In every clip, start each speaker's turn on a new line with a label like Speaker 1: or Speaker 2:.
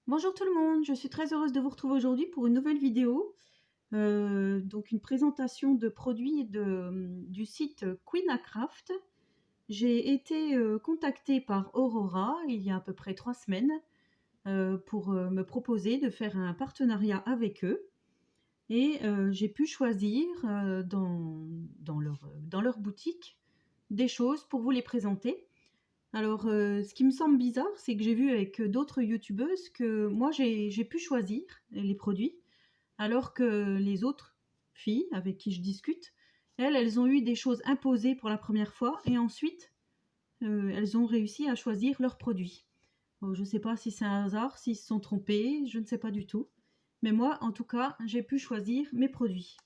Speaker 1: Bonjour tout le monde, je suis très heureuse de vous retrouver aujourd'hui pour une nouvelle vidéo. Donc une présentation de produits du site Queenacraft. J'ai été contactée par Aurora il y a à peu près 3 semaines pour me proposer de faire un partenariat avec eux. Et j'ai pu choisir dans leur boutique des choses pour vous les présenter. Alors, ce qui me semble bizarre, c'est que j'ai vu avec d'autres youtubeuses que moi j'ai pu choisir les produits, alors que les autres filles avec qui je discute, elles ont eu des choses imposées pour la première fois et ensuite, elles ont réussi à choisir leurs produits. Je ne sais pas si c'est un hasard, s'ils se sont trompés, je ne sais pas du tout. Mais moi, en tout cas, j'ai pu choisir mes produits.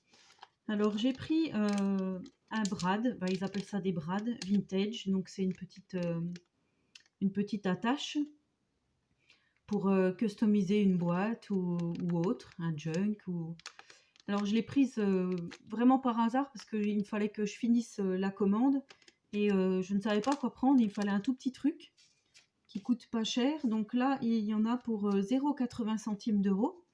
Speaker 1: Alors j'ai pris, un brad, bah, ils appellent ça des brads vintage, donc c'est une petite attache pour customiser une boîte ou autre, un junk. Alors je l'ai prise vraiment par hasard parce qu'il fallait que je finisse la commande et je ne savais pas quoi prendre, il fallait un tout petit truc qui coûte pas cher. Donc là, il y en a pour 0,80 centimes d'euros.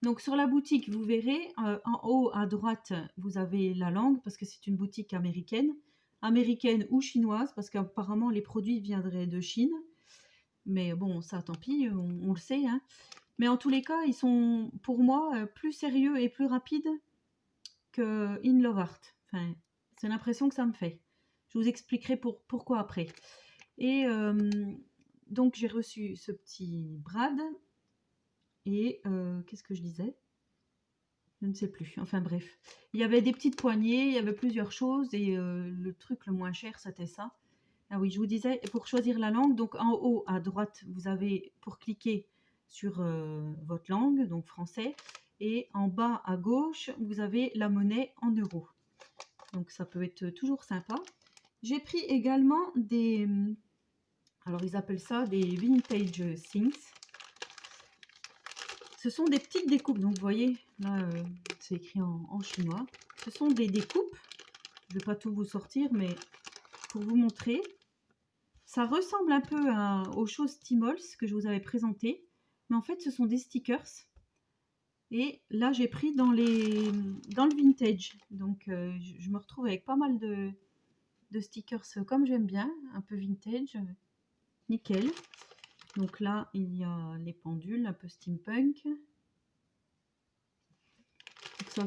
Speaker 1: Donc sur la boutique, vous verrez, en haut à droite, vous avez la langue parce que c'est une boutique américaine ou chinoise parce qu'apparemment les produits viendraient de Chine. Mais bon, ça, tant pis, on le sait, hein. Mais en tous les cas, ils sont, pour moi, plus sérieux et plus rapides que In Love Art. Enfin, c'est l'impression que ça me fait. Je vous expliquerai pourquoi après. Et donc, j'ai reçu ce petit brad. Et qu'est-ce que je disais? Je ne sais plus. Enfin bref. Il y avait des petites poignées, il y avait plusieurs choses. Et le truc le moins cher, c'était ça. Ah oui, je vous disais, pour choisir la langue, donc en haut à droite, vous avez pour cliquer sur votre langue, donc français, et en bas à gauche, vous avez la monnaie en euros. Donc ça peut être toujours sympa. J'ai pris également des, alors ils appellent ça des vintage things. Ce sont des petites découpes, donc vous voyez, là c'est écrit en chinois. Ce sont des découpes, je ne vais pas tout vous sortir, mais pour vous montrer. Ça ressemble un peu aux choses Timols que je vous avais présentées, mais en fait ce sont des stickers. Et là j'ai pris dans le vintage, donc je me retrouve avec pas mal de stickers comme j'aime bien, un peu vintage, nickel. Donc là il y a les pendules, un peu steampunk. Donc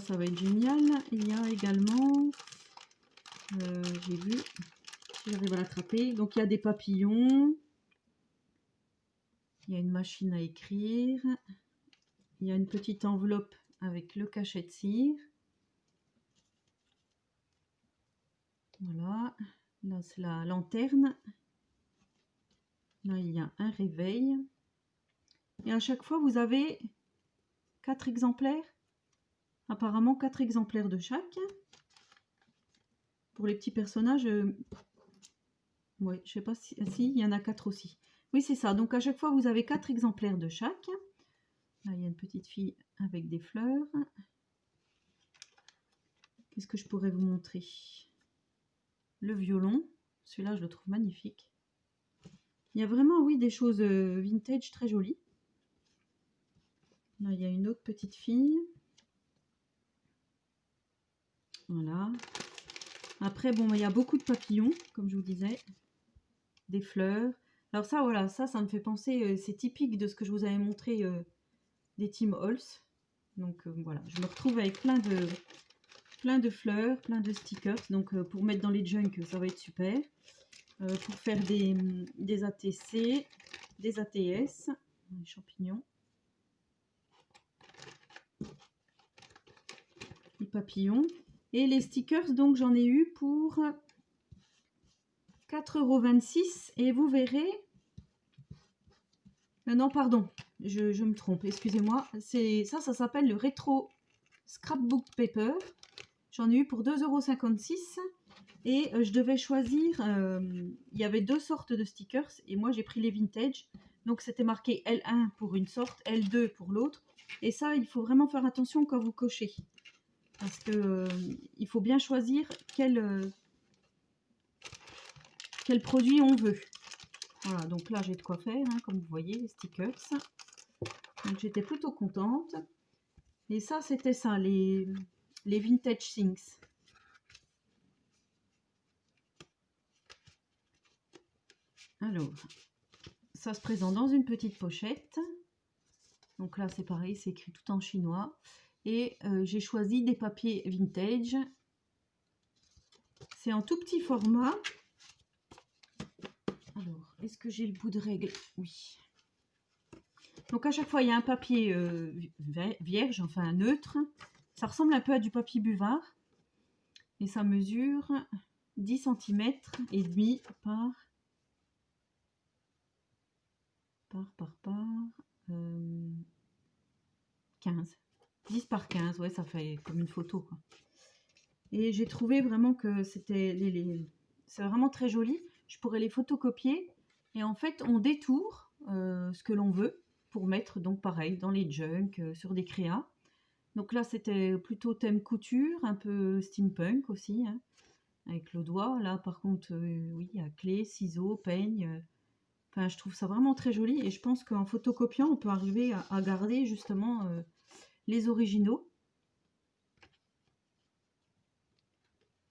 Speaker 1: ça va être génial. Il y a également, j'ai vu, si j'arrive à l'attraper, donc il y a des papillons. Il y a une machine à écrire. Il y a une petite enveloppe avec le cachet de cire. Voilà. Là, c'est la lanterne. Là, il y a un réveil. Et à chaque fois, vous avez 4 exemplaires. Apparemment, 4 exemplaires de chaque. Pour les petits personnages, ouais, je sais pas si il y en a 4 aussi. Oui, c'est ça. Donc, à chaque fois, vous avez 4 exemplaires de chaque. Là, il y a une petite fille avec des fleurs. Qu'est-ce que je pourrais vous montrer? Le violon. Celui-là, je le trouve magnifique. Il y a vraiment, oui, des choses vintage très jolies. Là, il y a une autre petite fille. Voilà. Après, bon, il y a beaucoup de papillons, comme je vous disais. Des fleurs. Alors ça, voilà, ça me fait penser, c'est typique de ce que je vous avais montré des Tim Holtz. Donc voilà, je me retrouve avec plein de fleurs, plein de stickers. Donc pour mettre dans les junks, ça va être super. Pour faire des ATC, des ATS, des champignons. Les papillons. Et les stickers, donc j'en ai eu pour 4,26 € et vous verrez... non, pardon, je me trompe, excusez-moi. Ça s'appelle le Retro Scrapbook Paper. J'en ai eu pour 2,56 € et je devais choisir... il y avait 2 sortes de stickers et moi j'ai pris les vintage. Donc c'était marqué L1 pour une sorte, L2 pour l'autre. Et ça, il faut vraiment faire attention quand vous cochez. Parce que il faut bien choisir quel produit on veut. Voilà, donc là j'ai de quoi faire, hein, comme vous voyez, les stickers. Donc j'étais plutôt contente. Et ça, c'était ça, les Vintage Things. Alors, ça se présente dans une petite pochette. Donc là, c'est pareil, c'est écrit tout en chinois. Et j'ai choisi des papiers vintage. C'est en tout petit format. Alors, est-ce que j'ai le bout de règle? Oui. Donc à chaque fois, il y a un papier vierge, enfin neutre. Ça ressemble un peu à du papier buvard. Et ça mesure 10 cm et demi par 15. 10 par 15, ouais, ça fait comme une photo, quoi. Et j'ai trouvé vraiment que c'était c'est vraiment très joli. Je pourrais les photocopier et en fait on détourne ce que l'on veut pour mettre donc pareil dans les junks, sur des créas. Donc là c'était plutôt thème couture, un peu steampunk aussi, hein, avec le doigt. Là par contre oui, il y a clé, ciseaux, peigne. Enfin je trouve ça vraiment très joli et je pense qu'en photocopiant on peut arriver à garder justement les originaux.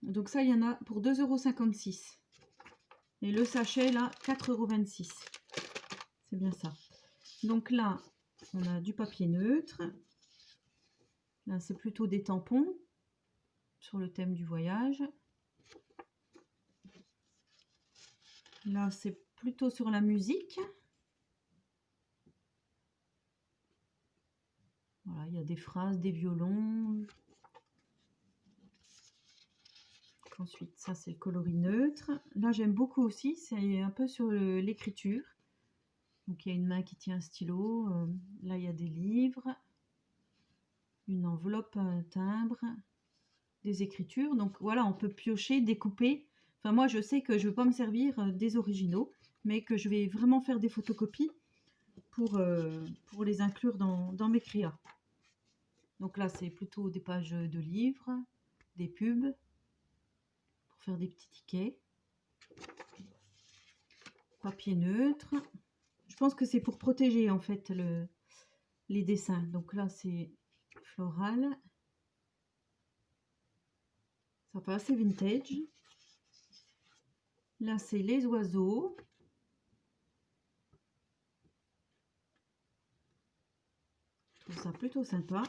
Speaker 1: Donc ça, il y en a pour 2,56 €. Et le sachet, là, 4,26 €. C'est bien ça. Donc là, on a du papier neutre. Là, c'est plutôt des tampons sur le thème du voyage. Là, c'est plutôt sur la musique. Voilà, il y a des phrases, des violons. Ensuite, ça, c'est le coloris neutre. Là, j'aime beaucoup aussi. C'est un peu sur l'écriture. Donc, il y a une main qui tient un stylo. Là, il y a des livres. Une enveloppe, un timbre. Des écritures. Donc, voilà, on peut piocher, découper. Enfin, moi, je sais que je ne vais pas me servir des originaux, mais que je vais vraiment faire des photocopies pour les inclure dans mes créas. Donc là, c'est plutôt des pages de livres, des pubs, pour faire des petits tickets. Papier neutre. Je pense que c'est pour protéger en fait les dessins. Donc là, c'est floral. Ça fait assez vintage. Là, c'est les oiseaux. Je trouve ça plutôt sympa.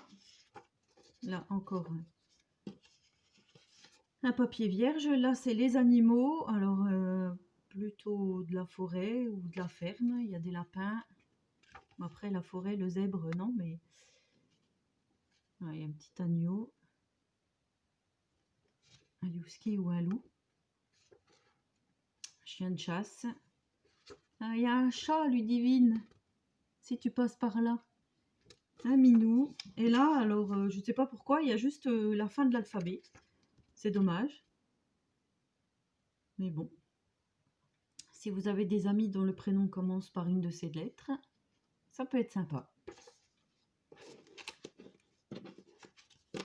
Speaker 1: Là, encore un papier vierge. Là, c'est les animaux. Alors, plutôt de la forêt ou de la ferme. Il y a des lapins. Après, la forêt, le zèbre, non, mais il y a un petit agneau. Un husky ou un loup. Chien de chasse. Ah, il y a un chat, Ludivine, si tu passes par là. Un minou. Et là, alors, je ne sais pas pourquoi, il y a juste la fin de l'alphabet. C'est dommage. Mais bon. Si vous avez des amis dont le prénom commence par une de ces lettres, ça peut être sympa.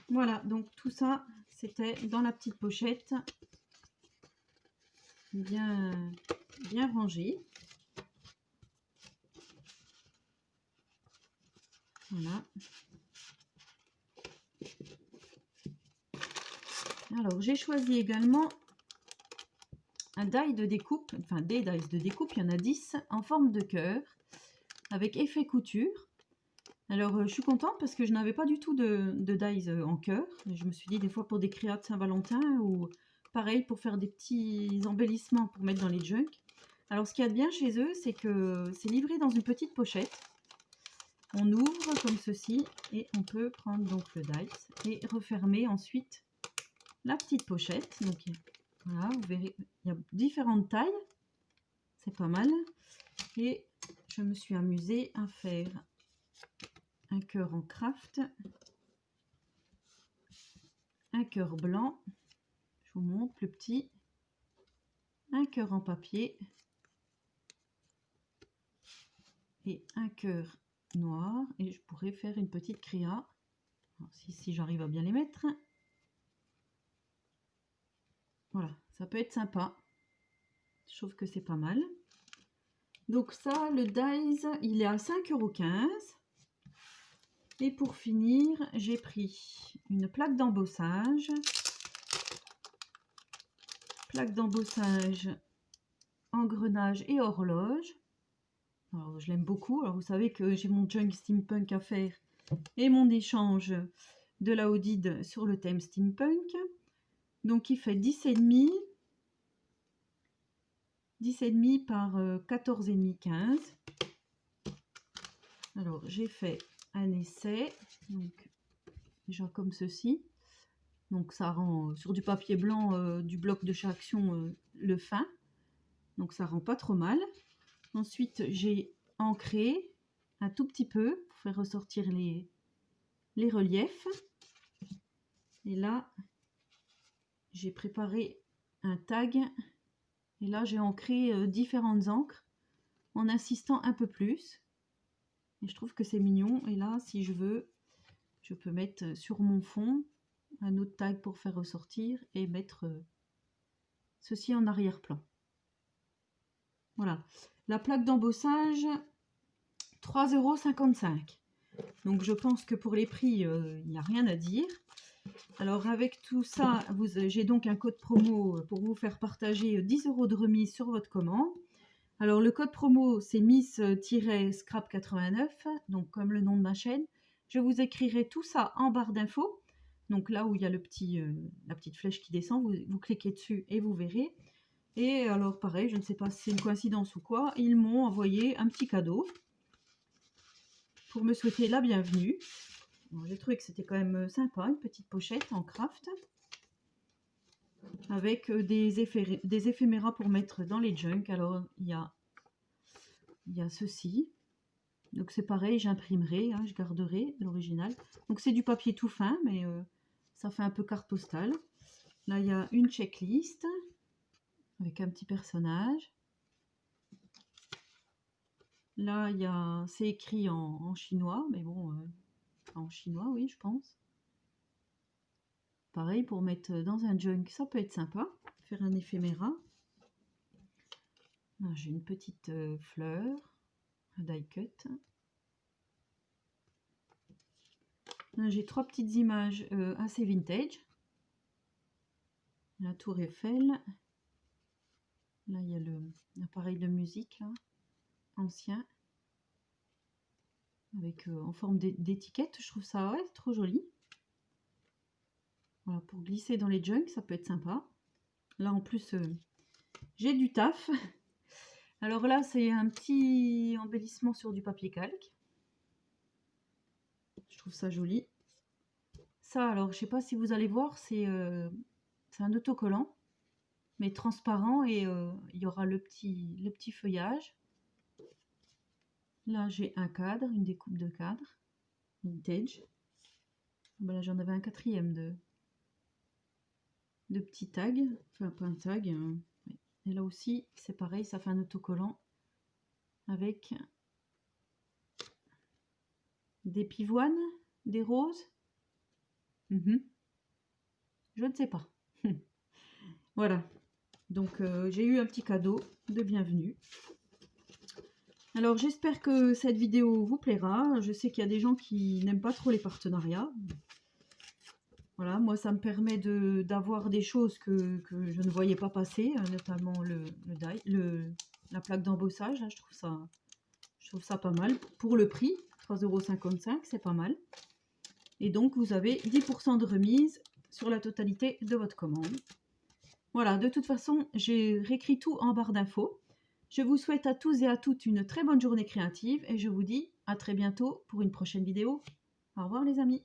Speaker 1: Voilà, donc tout ça, c'était dans la petite pochette. Bien rangé. Voilà. Alors, j'ai choisi également un die de découpe, enfin des dies de découpe, il y en a 10 en forme de cœur, avec effet couture. Alors, je suis contente parce que je n'avais pas du tout de dies en cœur. Je me suis dit, des fois pour des créas de Saint-Valentin ou pareil pour faire des petits embellissements pour mettre dans les junks. Alors, ce qu'il y a de bien chez eux, c'est que c'est livré dans une petite pochette. On ouvre comme ceci et on peut prendre donc le dice et refermer ensuite la petite pochette. Donc voilà, vous verrez, il y a différentes tailles, c'est pas mal. Et je me suis amusée à faire un cœur en craft, un cœur blanc, je vous montre plus petit, un cœur en papier et un cœur noir. Et je pourrais faire une petite créa, si j'arrive à bien les mettre. Voilà, ça peut être sympa. Je trouve que c'est pas mal. Donc ça, le dies, il est à 5,15 €. Et pour finir, j'ai pris une plaque d'embossage. Plaque d'embossage, engrenage et horloge. Alors, je l'aime beaucoup. Alors, vous savez que j'ai mon junk steampunk à faire et mon échange de la Odide sur le thème steampunk. Donc, il fait 10,5 par 14,5, 15. Alors, j'ai fait un essai, donc déjà comme ceci. Donc, ça rend sur du papier blanc du bloc de chez Action le fin. Donc, ça rend pas trop mal. Ensuite, j'ai ancré un tout petit peu pour faire ressortir les reliefs. Et là, j'ai préparé un tag. Et là, j'ai ancré différentes encres en insistant un peu plus. Et je trouve que c'est mignon. Et là, si je veux, je peux mettre sur mon fond un autre tag pour faire ressortir et mettre ceci en arrière-plan. Voilà. La plaque d'embossage, 3,55 €. Donc je pense que pour les prix, il n'y a rien à dire. Alors avec tout ça, j'ai donc un code promo pour vous faire partager 10 € de remise sur votre commande. Alors le code promo, c'est Miss-Scrap89, donc comme le nom de ma chaîne. Je vous écrirai tout ça en barre d'infos. Donc là où il y a la petite flèche qui descend, vous cliquez dessus et vous verrez. Et alors pareil, je ne sais pas si c'est une coïncidence ou quoi, ils m'ont envoyé un petit cadeau pour me souhaiter la bienvenue. J'ai trouvé que c'était quand même sympa, une petite pochette en craft avec des éphéméras pour mettre dans les junk. Alors il y a ceci, donc c'est pareil, j'imprimerai, je garderai l'original. Donc c'est du papier tout fin, mais ça fait un peu carte postale. Là il y a une checklist avec un petit personnage. Là c'est écrit en chinois, mais bon, en chinois, oui, je pense. Pareil, pour mettre dans un junk, ça peut être sympa. Faire un éphéméra. Là, j'ai une petite fleur, un die cut. Là, j'ai 3 petites images assez vintage. La tour Eiffel. Là, il y a l'appareil de musique, là, ancien. Avec en forme d'étiquette. Je trouve ça trop joli. Voilà, pour glisser dans les junks, ça peut être sympa. Là, en plus, j'ai du taf. Alors là, c'est un petit embellissement sur du papier calque. Je trouve ça joli. Ça, alors, je sais pas si vous allez voir, c'est un autocollant, mais transparent, et il y aura le petit feuillage. Là, j'ai un cadre, une découpe de cadre, vintage. Ben là, j'en avais un quatrième de petits tags, enfin pas un tag. Et là aussi, c'est pareil, ça fait un autocollant avec des pivoines, des roses. Je ne sais pas. Voilà. Donc, j'ai eu un petit cadeau de bienvenue. Alors, j'espère que cette vidéo vous plaira. Je sais qu'il y a des gens qui n'aiment pas trop les partenariats. Voilà, moi, ça me permet d'avoir des choses que je ne voyais pas passer, notamment la plaque d'embossage. Je trouve ça pas mal. Pour le prix, 3,55 €, c'est pas mal. Et donc, vous avez 10% de remise sur la totalité de votre commande. Voilà, de toute façon, j'ai réécrit tout en barre d'infos. Je vous souhaite à tous et à toutes une très bonne journée créative et je vous dis à très bientôt pour une prochaine vidéo. Au revoir les amis.